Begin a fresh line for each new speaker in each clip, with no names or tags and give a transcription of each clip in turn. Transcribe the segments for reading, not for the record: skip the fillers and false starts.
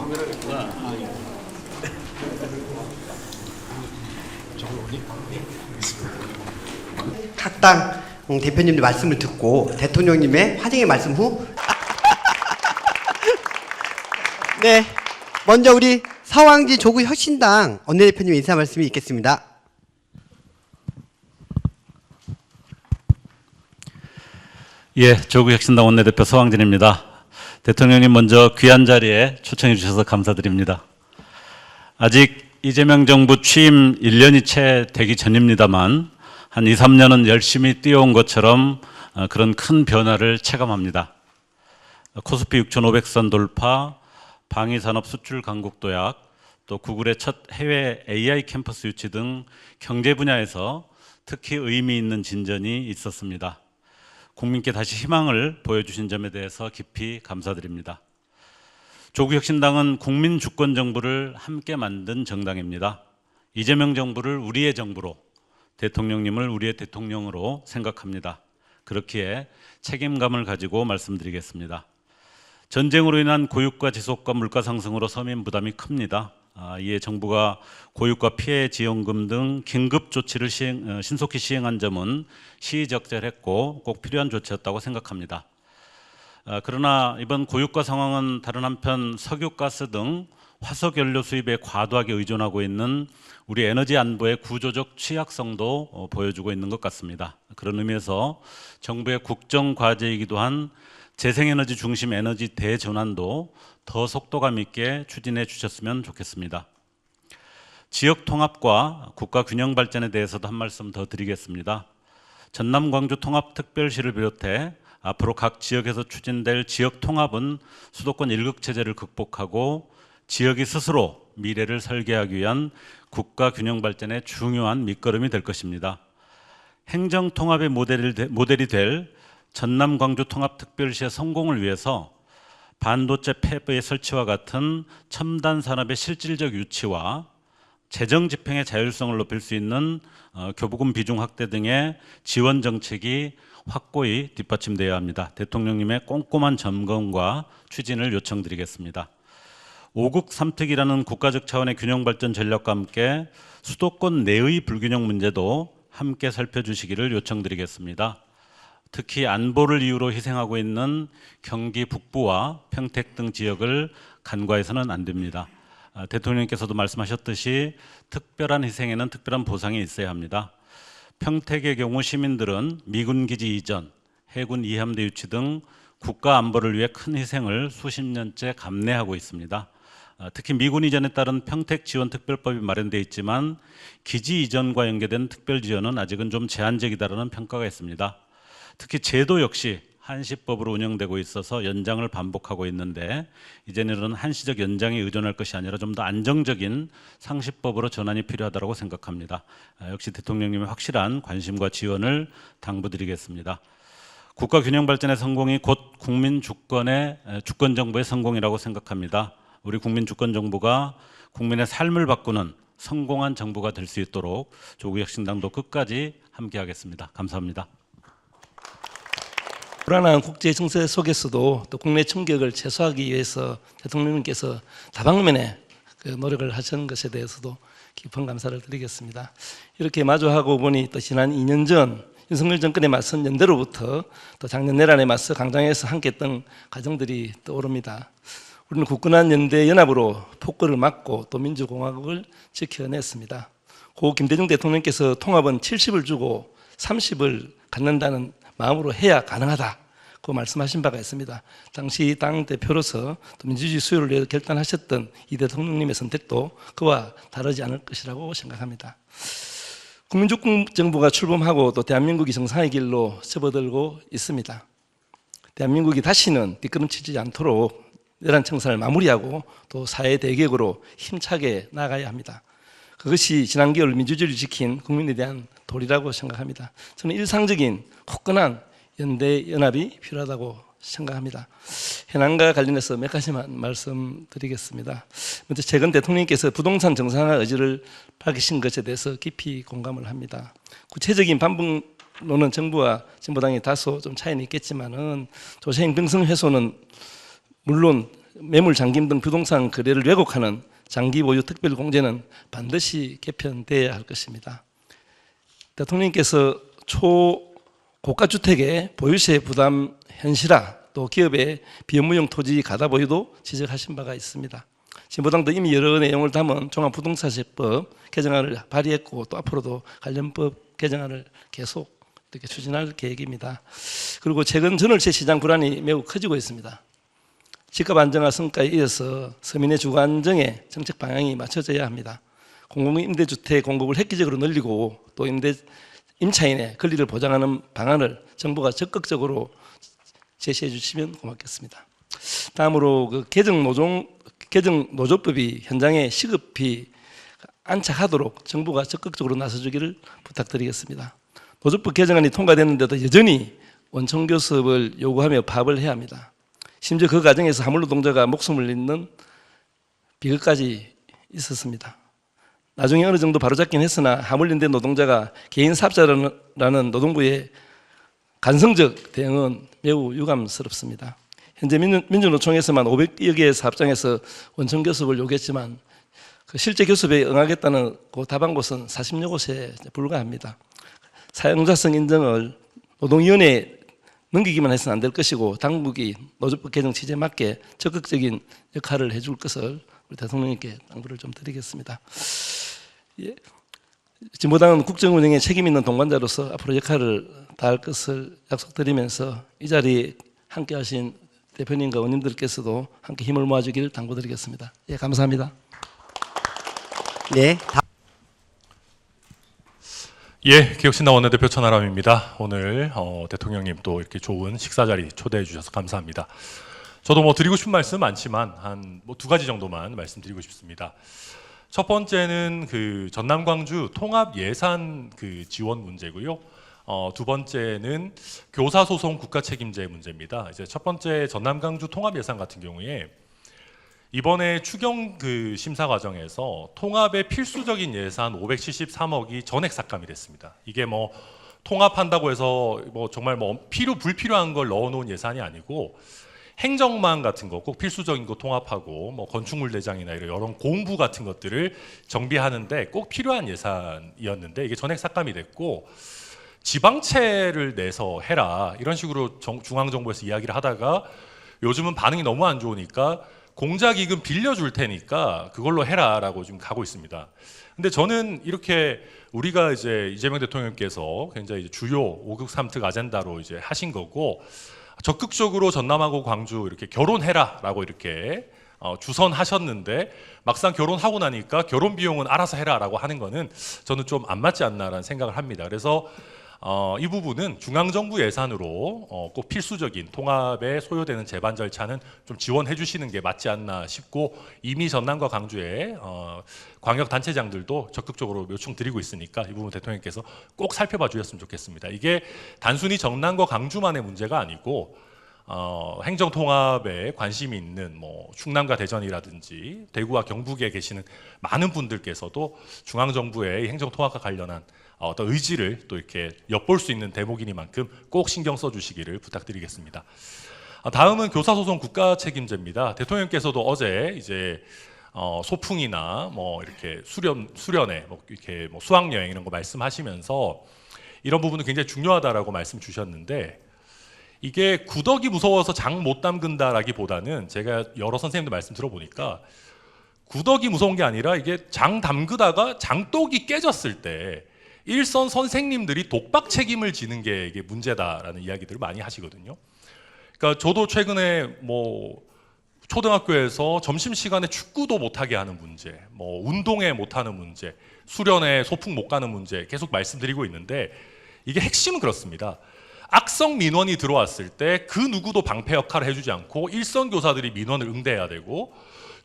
카메라가 있구나.
각 당 대표님의 말씀을 듣고 대통령님의 화쟁의 말씀 후 네, 먼저 우리 서왕지 조국혁신당 원내대표님 인사 말씀이 있겠습니다.
예, 조국혁신당 원내대표 서왕진입니다. 대통령님 먼저 귀한 자리에 초청해 주셔서 감사드립니다. 아직 이재명 정부 취임 1년이 채 되기 전입니다만 한 2, 3년은 열심히 뛰어온 것처럼 그런 큰 변화를 체감합니다. 코스피 6,500선 돌파, 방위산업 수출 강국 도약, 또 구글의 첫 해외 AI 캠퍼스 유치 등 경제 분야에서 특히 의미 있는 진전이 있었습니다. 국민께 다시 희망을 보여주신 점에 대해서 깊이 감사드립니다. 조국혁신당은 국민 주권 정부를 함께 만든 정당입니다. 이재명 정부를 우리의 정부로, 대통령님을 우리의 대통령으로 생각합니다. 그렇기에 책임감을 가지고 말씀드리겠습니다. 전쟁으로 인한 고육과 지속과 물가 상승으로 서민 부담이 큽니다. 이에 정부가 고육과 피해 지원금 등 긴급 조치를 신속히 시행한 점은 시의적절했고 꼭 필요한 조치였다고 생각합니다. 그러나 이번 고육과 상황은 다른 한편 석유, 가스 등 화석연료 수입에 과도하게 의존하고 있는 우리 에너지 안보의 구조적 취약성도 보여주고 있는 것 같습니다. 그런 의미에서 정부의 국정 과제이기도 한 재생에너지 중심 에너지 대전환도 더 속도감 있게 추진해 주셨으면 좋겠습니다. 지역 통합과 국가 균형 발전에 대해서도 한 말씀 더 드리겠습니다. 전남 광주 통합특별시를 비롯해 앞으로 각 지역에서 추진될 지역 통합은 수도권 일극 체제를 극복하고 지역이 스스로 미래를 설계하기 위한 국가 균형 발전의 중요한 밑거름이 될 것입니다. 행정 통합의 모델이 될 전남 광주 통합특별시의 성공을 위해서 반도체 팹의 설치와 같은 첨단 산업의 실질적 유치와 재정 집행의 자율성을 높일 수 있는 교부금 비중 확대 등의 지원 정책이 확고히 뒷받침되어야 합니다. 대통령님의 꼼꼼한 점검과 추진을 요청드리겠습니다. 5국 3특이라는 국가적 차원의 균형 발전 전략과 함께 수도권 내의 불균형 문제도 함께 살펴주시기를 요청드리겠습니다. 특히 안보를 이유로 희생하고 있는 경기 북부와 평택 등 지역을 간과해서는 안 됩니다. 대통령께서도 말씀하셨듯이 특별한 희생에는 특별한 보상이 있어야 합니다. 평택의 경우 시민들은 미군 기지 이전, 해군 이함대 유치 등 국가 안보를 위해 큰 희생을 수십 년째 감내하고 있습니다. 특히 미군 이전에 따른 평택 지원 특별법이 마련되어 있지만 기지 이전과 연계된 특별 지원은 아직은 좀 제한적이다라는 평가가 있습니다. 특히 제도 역시 한시법으로 운영되고 있어서 연장을 반복하고 있는데 이제는 한시적 연장에 의존할 것이 아니라 좀 더 안정적인 상시법으로 전환이 필요하다고 생각합니다. 역시 대통령님의 확실한 관심과 지원을 당부드리겠습니다. 국가 균형 발전의 성공이 곧 국민 주권의 주권 정부의 성공이라고 생각합니다. 우리 국민 주권 정부가 국민의 삶을 바꾸는 성공한 정부가 될 수 있도록 조국혁신당도 끝까지 함께하겠습니다. 감사합니다.
불안한 국제 정세 속에서도 또 국내 충격을 최소화하기 위해서 대통령님께서 다방면에 노력을 하신 것에 대해서도 깊은 감사를 드리겠습니다. 이렇게 마주하고 보니 또 지난 2년 전 윤석열 정권에 맞선 연대로부터 또 작년 내란에 맞서 강장에서 함께했던 과정들이 떠오릅니다. 우리는 굳건한 연대 연합으로 폭거를 막고 또 민주공화국을 지켜냈습니다. 고 김대중 대통령께서 통합은 70을 주고 30을 갖는다는 마음으로 해야 가능하다고 말씀하신 바가 있습니다. 당시 당대표로서 또 민주주의 수요를 위해 결단하셨던 이 대통령님의 선택도 그와 다르지 않을 것이라고 생각합니다. 국민주권 정부가 출범하고 또 대한민국이 정상의 길로 접어들고 있습니다. 대한민국이 다시는 뒷걸음치지 않도록 내란 청산을 마무리하고 또 사회 대개혁으로 힘차게 나아가야 합니다. 그것이 지난 겨울 민주주의를 지킨 국민에 대한 도리라고 생각합니다. 저는 일상적인 굳건한 연대 연합이 필요하다고 생각합니다. 현안과 관련해서 몇 가지만 말씀드리겠습니다. 먼저 최근 대통령께서 부동산 정상화 의지를 밝히신 것에 대해서 깊이 공감을 합니다. 구체적인 반복론은 정부와 진보당이 다소 좀 차이는 있겠지만은 조세형 병성 해소는 물론 매물 잠김 등 부동산 거래를 왜곡하는 장기 보유 특별 공제는 반드시 개편돼야 할 것입니다. 대통령께서 초고가 주택의 보유세 부담 현실화, 또 기업의 비업무용 토지 가다 보유도 지적하신 바가 있습니다. 진보당도 이미 여러 내용을 담은 종합부동산세법 개정안을 발의했고 또 앞으로도 관련법 개정안을 계속 이렇게 추진할 계획입니다. 그리고 최근 전월세 시장 불안이 매우 커지고 있습니다. 집값 안정화 성과에 이어서 서민의 주거 안정에 정책 방향이 맞춰져야 합니다. 공공임대주택 공급을 획기적으로 늘리고 또 임차인의 권리를 보장하는 방안을 정부가 적극적으로 제시해 주시면 고맙겠습니다. 다음으로 그 개정 노조법이 현장에 시급히 안착하도록 정부가 적극적으로 나서주기를 부탁드리겠습니다. 노조법 개정안이 통과됐는데도 여전히 원청교섭을 요구하며 파업을 해야 합니다. 심지어 그 과정에서 화물노동자가 목숨을 잃는 비극까지 있었습니다. 나중에 어느 정도 바로잡긴 했으나 화물연대 노동자가 개인 사업자라는 노동부의 간성적 대응은 매우 유감스럽습니다. 현재 민주노총에서만 500여 개의 사업장에서 원청교섭을 요구했지만 그 실제 교섭에 응하겠다는 그 답한 곳은 40여 곳에 불과합니다. 사용자성 인정을 노동위원회에 넘기기만 해서는 안 될 것이고 당국이 노조법 개정 취지에 맞게 적극적인 역할을 해줄 것을 우리 대통령님께 당부를 좀 드리겠습니다. 예. 진보당은 국정운영에 책임 있는 동반자로서 앞으로 역할을 다할 것을 약속드리면서 이 자리에 함께하신 대표님과 의원님들께서도 함께 힘을 모아주기를 당부드리겠습니다. 예, 감사합니다.
네.
예, 기억신당 원내대표 천하람입니다. 오늘 대통령님 또 이렇게 좋은 식사 자리 초대해 주셔서 감사합니다. 저도 뭐 드리고 싶은 말씀 많지만 한 두 가지 정도만 말씀드리고 싶습니다. 첫 번째는 그 전남 광주 통합 예산 그 지원 문제고요. 두 번째는 교사 소송 국가 책임제 문제입니다. 이제 첫 번째 전남 광주 통합 예산 같은 경우에 이번에 추경 그 심사 과정에서 통합의 필수적인 예산 573억이 전액 삭감이 됐습니다. 이게 뭐 통합한다고 해서 뭐 정말 뭐 불필요한 걸 넣어놓은 예산이 아니고 행정망 같은 거 꼭 필수적인 거 통합하고 뭐 건축물 대장이나 이런 공부 같은 것들을 정비하는데 꼭 필요한 예산이었는데 이게 전액 삭감이 됐고 지방채를 내서 해라 이런 식으로 중앙정부에서 이야기를 하다가 요즘은 반응이 너무 안 좋으니까 공자기금 빌려줄 테니까 그걸로 해라라고 지금 가고 있습니다. 근데 저는 이렇게 우리가 이제 이재명 대통령께서 굉장히 이제 주요 5급 3특 아젠다로 이제 하신 거고 적극적으로 전남하고 광주 이렇게 결혼해라라고 이렇게 주선하셨는데 막상 결혼하고 나니까 결혼 비용은 알아서 해라라고 하는 거는 저는 좀 안 맞지 않나라는 생각을 합니다. 그래서 이 부분은 중앙정부 예산으로 꼭 필수적인 통합에 소요되는 제반 절차는 좀 지원해 주시는 게 맞지 않나 싶고 이미 전남과 광주의 광역단체장들도 적극적으로 요청드리고 있으니까 이 부분 대통령께서 꼭 살펴봐 주셨으면 좋겠습니다. 이게 단순히 전남과 광주만의 문제가 아니고 행정통합에 관심이 있는 뭐 충남과 대전이라든지 대구와 경북에 계시는 많은 분들께서도 중앙정부의 행정통합과 관련한 어떤 의지를 또 이렇게 엿볼 수 있는 대목이니만큼 꼭 신경 써주시기를 부탁드리겠습니다. 다음은 교사소송 국가 책임제입니다. 대통령께서도 어제 이제 소풍이나 뭐 이렇게 수련회, 뭐 이렇게 뭐 수학여행 이런 거 말씀하시면서 이런 부분은 굉장히 중요하다라고 말씀 주셨는데 이게 구덕이 무서워서 장 못 담근다라기보다는 제가 여러 선생님들 말씀 들어보니까 구덕이 무서운 게 아니라 이게 장 담그다가 장독이 깨졌을 때 일선 선생님들이 독박 책임을 지는 게 이게 문제다라는 이야기들을 많이 하시거든요. 그러니까 저도 최근에 뭐 초등학교에서 점심시간에 축구도 못하게 하는 문제, 뭐 운동회 못하는 문제, 수련회 소풍 못 가는 문제 계속 말씀드리고 있는데 이게 핵심은 그렇습니다. 악성 민원이 들어왔을 때 그 누구도 방패 역할을 해주지 않고 일선 교사들이 민원을 응대해야 되고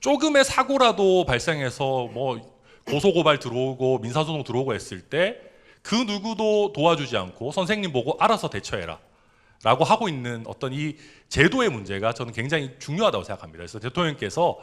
조금의 사고라도 발생해서 뭐 고소고발 들어오고 민사소송 들어오고 했을 때 그 누구도 도와주지 않고 선생님 보고 알아서 대처해라 라고 하고 있는 어떤 이 제도의 문제가 저는 굉장히 중요하다고 생각합니다. 그래서 대통령께서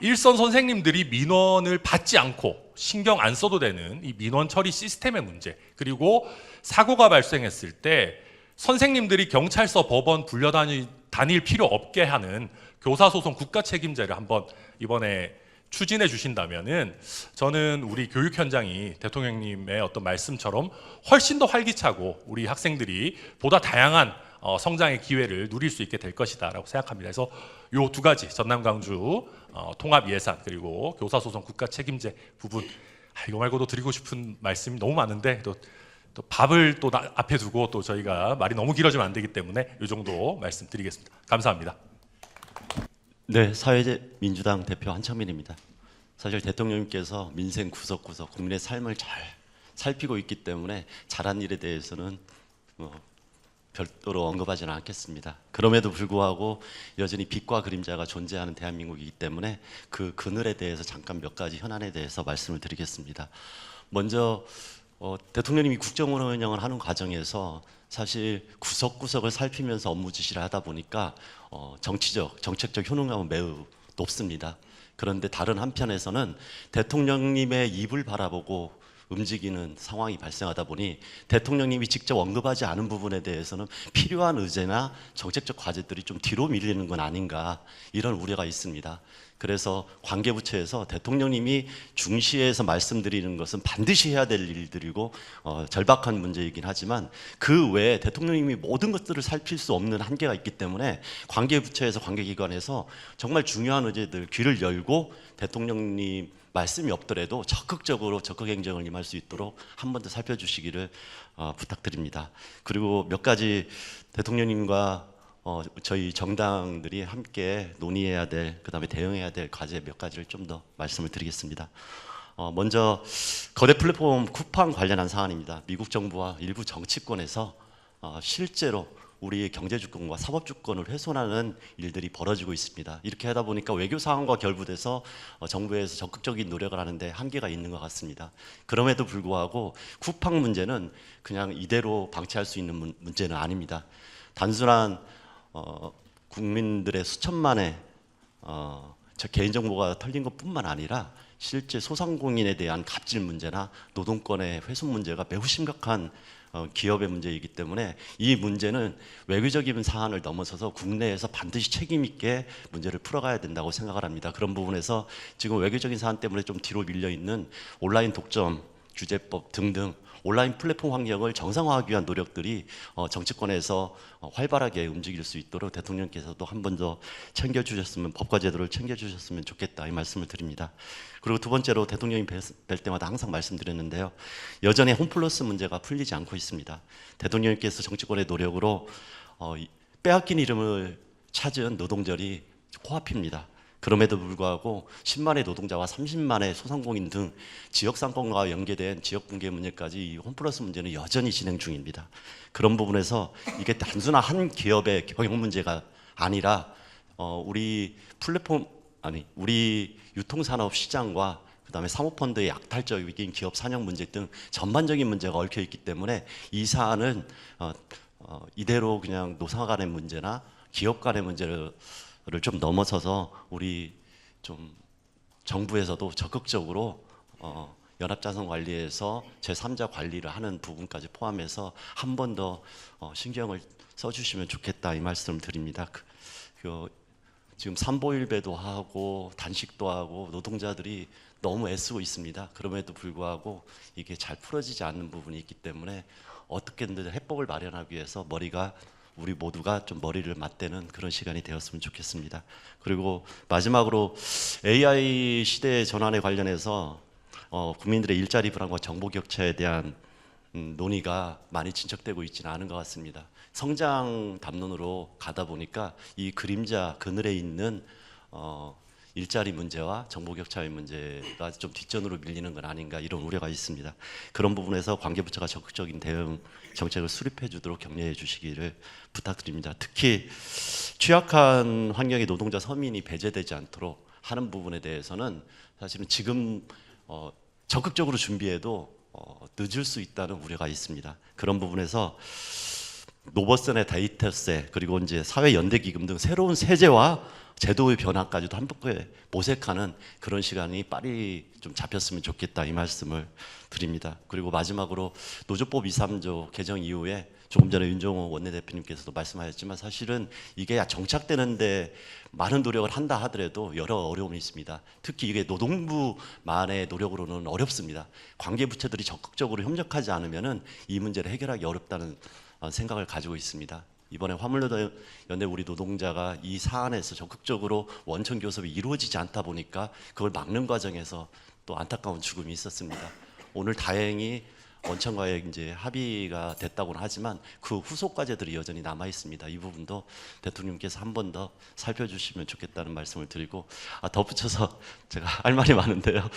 일선 선생님들이 민원을 받지 않고 신경 안 써도 되는 이 민원 처리 시스템의 문제, 그리고 사고가 발생했을 때 선생님들이 경찰서 법원 불려다니는 다닐 필요 없게 하는 교사소송 국가 책임제를 한번 이번에 추진해 주신다면은 저는 우리 교육 현장이 대통령님의 어떤 말씀처럼 훨씬 더 활기차고 우리 학생들이 보다 다양한 성장의 기회를 누릴 수 있게 될 것이다라고 생각합니다. 그래서 요 두 가지 전남 광주 통합 예산 그리고 교사소송 국가 책임제 부분 이거 말고도 드리고 싶은 말씀이 너무 많은데 또 밥을 또 앞에 두고 또 저희가 말이 너무 길어지면 안 되기 때문에 이 정도 말씀드리겠습니다. 감사합니다.
네, 사회민주당 대표 한창민입니다. 사실 대통령님께서 민생 구석구석 국민의 삶을 잘 살피고 있기 때문에 잘한 일에 대해서는 별도로 언급하지는 않겠습니다. 그럼에도 불구하고 여전히 빛과 그림자가 존재하는 대한민국이기 때문에 그 그늘에 대해서 잠깐 몇 가지 현안에 대해서 말씀을 드리겠습니다. 먼저 대통령님이 국정운영을 하는 과정에서 사실 구석구석을 살피면서 업무 지시를 하다 보니까 정책적 효능감은 매우 높습니다. 그런데 다른 한편에서는 대통령님의 입을 바라보고 움직이는 상황이 발생하다 보니 대통령님이 직접 언급하지 않은 부분에 대해서는 필요한 의제나 정책적 과제들이 좀 뒤로 밀리는 건 아닌가 이런 우려가 있습니다. 그래서 관계부처에서 대통령님이 중시해서 말씀드리는 것은 반드시 해야 될 일들이고 절박한 문제이긴 하지만 그 외에 대통령님이 모든 것들을 살필 수 없는 한계가 있기 때문에 관계부처에서 관계기관에서 정말 중요한 의제들 귀를 열고 대통령님 말씀이 없더라도 적극적으로 적극 행정을 임할 수 있도록 한 번 더 살펴주시기를 부탁드립니다. 그리고 몇 가지 대통령님과 저희 정당들이 함께 논의해야 될, 그다음에 대응해야 될 과제 몇 가지를 좀 더 말씀을 드리겠습니다. 먼저 거대 플랫폼 쿠팡 관련한 사안입니다. 미국 정부와 일부 정치권에서 실제로 우리의 경제 주권과 사법 주권을 훼손하는 일들이 벌어지고 있습니다. 이렇게 하다 보니까 외교 상황과 결부돼서 정부에서 적극적인 노력을 하는데 한계가 있는 것 같습니다. 그럼에도 불구하고 쿠팡 문제는 그냥 이대로 방치할 수 있는 문제는 아닙니다. 단순한 국민들의 수천만의 개인정보가 털린 것뿐만 아니라 실제 소상공인에 대한 갑질 문제나 노동권의 훼손 문제가 매우 심각한 기업의 문제이기 때문에 이 문제는 외교적인 사안을 넘어서서 국내에서 반드시 책임 있게 문제를 풀어가야 된다고 생각을 합니다. 그런 부분에서 지금 외교적인 사안 때문에 좀 뒤로 밀려 있는 온라인 독점 규제법 등등 온라인 플랫폼 환경을 정상화하기 위한 노력들이 정치권에서 활발하게 움직일 수 있도록 대통령께서도 한 번 더 챙겨주셨으면, 법과 제도를 챙겨주셨으면 좋겠다 이 말씀을 드립니다. 그리고 두 번째로 대통령이 뵐 때마다 항상 말씀드렸는데요, 여전히 홈플러스 문제가 풀리지 않고 있습니다. 대통령께서 정치권의 노력으로 빼앗긴 이름을 찾은 노동절이 코앞입니다. 그럼에도 불구하고 10만의 노동자와 30만의 소상공인 등 지역 상권과 연계된 지역 붕괴 문제까지 이 홈플러스 문제는 여전히 진행 중입니다. 그런 부분에서 이게 단순한 한 기업의 경영 문제가 아니라 우리 우리 유통산업 시장과 그다음에 사모펀드의 약탈적인 기업 산영 문제 등 전반적인 문제가 얽혀 있기 때문에 이 사안은 이대로 그냥 노사 간의 문제나 기업 간의 문제를 좀 넘어서서 우리 좀 정부에서도 적극적으로 연합자산관리에서 제3자 관리를 하는 부분까지 포함해서 한 번 더 신경을 써주시면 좋겠다 이 말씀을 드립니다. 지금 삼보일배도 하고 단식도 하고 노동자들이 너무 애쓰고 있습니다. 그럼에도 불구하고 이게 잘 풀어지지 않는 부분이 있기 때문에 어떻게든 해법을 마련하기 위해서 우리 모두가 좀 머리를 맞대는 그런 시간이 되었으면 좋겠습니다. 그리고 마지막으로 AI 시대의 전환에 관련해서 국민들의 일자리 불안과 정보 격차에 대한 논의가 많이 진척되고 있지는 않은 것 같습니다. 성장 담론으로 가다 보니까 이 그림자 그늘에 있는 일자리 문제와 정보 격차의 문제가 좀 뒷전으로 밀리는 건 아닌가 이런 우려가 있습니다. 그런 부분에서 관계부처가 적극적인 대응 정책을 수립해 주도록 격려해 주시기를 부탁드립니다. 특히 취약한 환경의 노동자 서민이 배제되지 않도록 하는 부분에 대해서는 사실은 지금 적극적으로 준비해도 늦을 수 있다는 우려가 있습니다. 그런 부분에서 노버스의 데이터세 그리고 이제 사회연대기금 등 새로운 세제와 제도의 변화까지도 한꺼번에 모색하는 그런 시간이 빨리 좀 잡혔으면 좋겠다 이 말씀을 드립니다. 그리고 마지막으로 노조법 2, 3조 개정 이후에 조금 전에 윤종호 원내대표님께서도 말씀하셨지만 사실은 이게 정착되는데 많은 노력을 한다 하더라도 여러 어려움이 있습니다. 특히 이게 노동부만의 노력으로는 어렵습니다. 관계부처들이 적극적으로 협력하지 않으면은 이 문제를 해결하기 어렵다는 생각을 가지고 있습니다. 이번에 화물연대 우리 노동자가 이 사안에서 적극적으로 원천 교섭이 이루어지지 않다 보니까 그걸 막는 과정에서 또 안타까운 죽음이 있었습니다. 오늘 다행히 원청과의 이제 합의가 됐다고는 하지만 그 후속 과제들이 여전히 남아 있습니다. 이 부분도 대통령께서 한 번 더 살펴주시면 좋겠다는 말씀을 드리고, 덧붙여서 제가 할 말이 많은데요.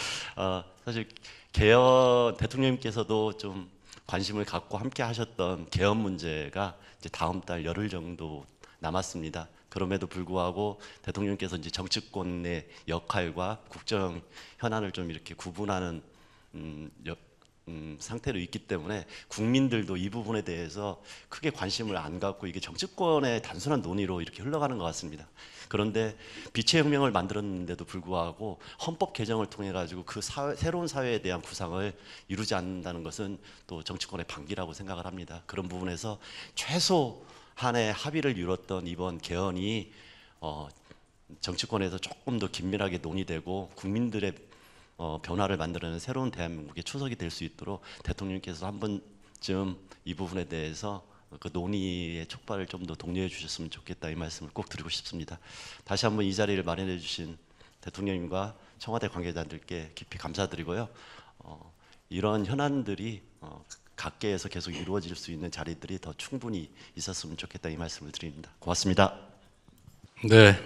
사실 대통령님께서도 좀 관심을 갖고 함께 하셨던 개헌 문제가 이제 다음 달 열흘 정도 남았습니다. 그럼에도 불구하고 대통령께서 이제 정치권의 역할과 국정 현안을 좀 이렇게 구분하는 상태로 있기 때문에 국민들도 이 부분에 대해서 크게 관심을 안 갖고 이게 정치권의 단순한 논의로 이렇게 흘러가는 것 같습니다. 그런데 빛의 혁명을 만들었는데도 불구하고 헌법 개정을 통해 가지고 그 새로운 사회에 대한 구상을 이루지 않는다는 것은 또 정치권의 반기라고 생각을 합니다. 그런 부분에서 최소한의 합의를 이뤘던 이번 개헌이 정치권에서 조금 더 긴밀하게 논의되고 국민들의 변화를 만들어내는 새로운 대한민국의 초석이 될 수 있도록 대통령께서 한 번쯤 이 부분에 대해서 그 논의의 촉발을 좀 더 독려해 주셨으면 좋겠다, 이 말씀을 꼭 드리고 싶습니다. 다시 한번 이 자리를 마련해 주신 대통령님과 청와대 관계자들께 깊이 감사드리고요. 이런 현안들이 각계에서 계속 이루어질 수 있는 자리들이 더 충분히 있었으면 좋겠다, 이 말씀을 드립니다. 고맙습니다.
네,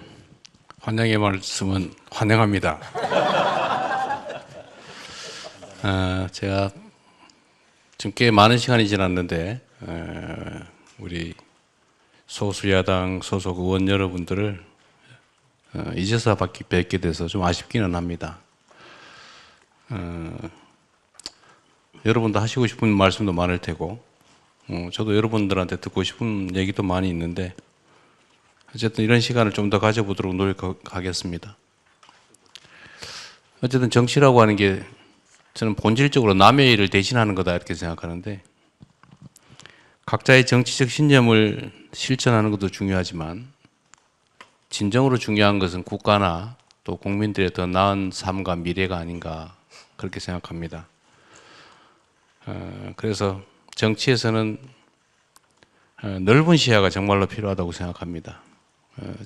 환영의 말씀은 환영합니다. 제가 지금 꽤 많은 시간이 지났는데 우리 소수야당 소속 의원 여러분들을 이제서 뵙게 돼서 좀 아쉽기는 합니다. 여러분도 하시고 싶은 말씀도 많을 테고 저도 여러분들한테 듣고 싶은 얘기도 많이 있는데 어쨌든 이런 시간을 좀 더 가져보도록 노력하겠습니다. 어쨌든 정치라고 하는 게 저는 본질적으로 남의 일을 대신하는 거다 이렇게 생각하는데, 각자의 정치적 신념을 실천하는 것도 중요하지만 진정으로 중요한 것은 국가나 또 국민들의 더 나은 삶과 미래가 아닌가 그렇게 생각합니다. 그래서 정치에서는 넓은 시야가 정말로 필요하다고 생각합니다.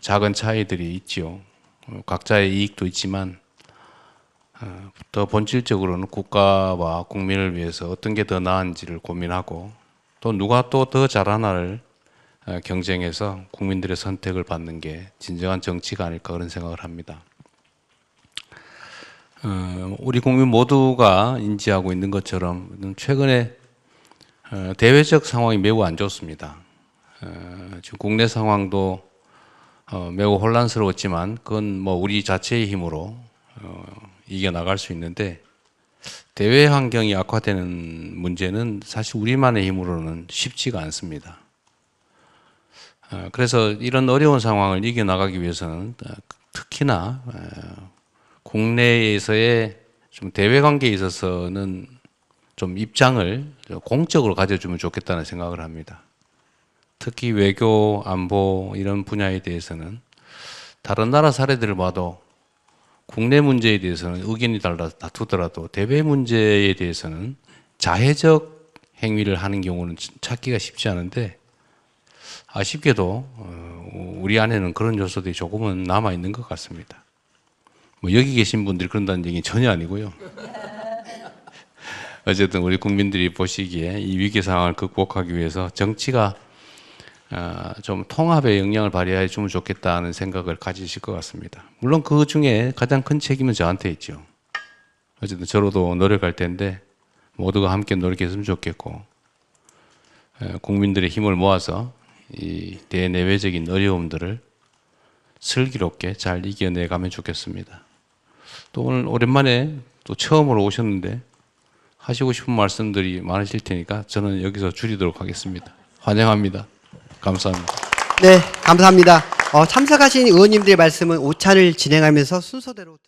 작은 차이들이 있지요. 각자의 이익도 있지만 더 본질적으로는 국가와 국민을 위해서 어떤 게 더 나은지를 고민하고 또 누가 또 더 잘하나를 경쟁해서 국민들의 선택을 받는 게 진정한 정치가 아닐까 그런 생각을 합니다. 우리 국민 모두가 인지하고 있는 것처럼 최근에 대외적 상황이 매우 안 좋습니다. 지금 국내 상황도 매우 혼란스러웠지만 그건 뭐 우리 자체의 힘으로 이겨나갈 수 있는데, 대외 환경이 악화되는 문제는 사실 우리만의 힘으로는 쉽지가 않습니다. 그래서 이런 어려운 상황을 이겨나가기 위해서는 특히나 국내에서의 좀 대외 관계에 있어서는 좀 입장을 공적으로 가져주면 좋겠다는 생각을 합니다. 특히 외교, 안보 이런 분야에 대해서는 다른 나라 사례들을 봐도 국내 문제에 대해서는 의견이 다투더라도 대외 문제에 대해서는 자해적 행위를 하는 경우는 찾기가 쉽지 않은데, 아쉽게도 우리 안에는 그런 요소들이 조금은 남아 있는 것 같습니다. 뭐 여기 계신 분들이 그런다는 얘기는 전혀 아니고요. 어쨌든 우리 국민들이 보시기에 이 위기 상황을 극복하기 위해서 정치가 좀 통합의 역량을 발휘해 주면 좋겠다는 생각을 가지실 것 같습니다. 물론 그 중에 가장 큰 책임은 저한테 있죠. 어쨌든 저로도 노력할 텐데 모두가 함께 노력했으면 좋겠고, 국민들의 힘을 모아서 이 대내외적인 어려움들을 슬기롭게 잘 이겨내가면 좋겠습니다. 또 오늘 오랜만에 또 처음으로 오셨는데 하시고 싶은 말씀들이 많으실 테니까 저는 여기서 줄이도록 하겠습니다. 환영합니다. 감사합니다.
네, 감사합니다. 참석하신 의원님들의 말씀은 오차를 진행하면서 순서대로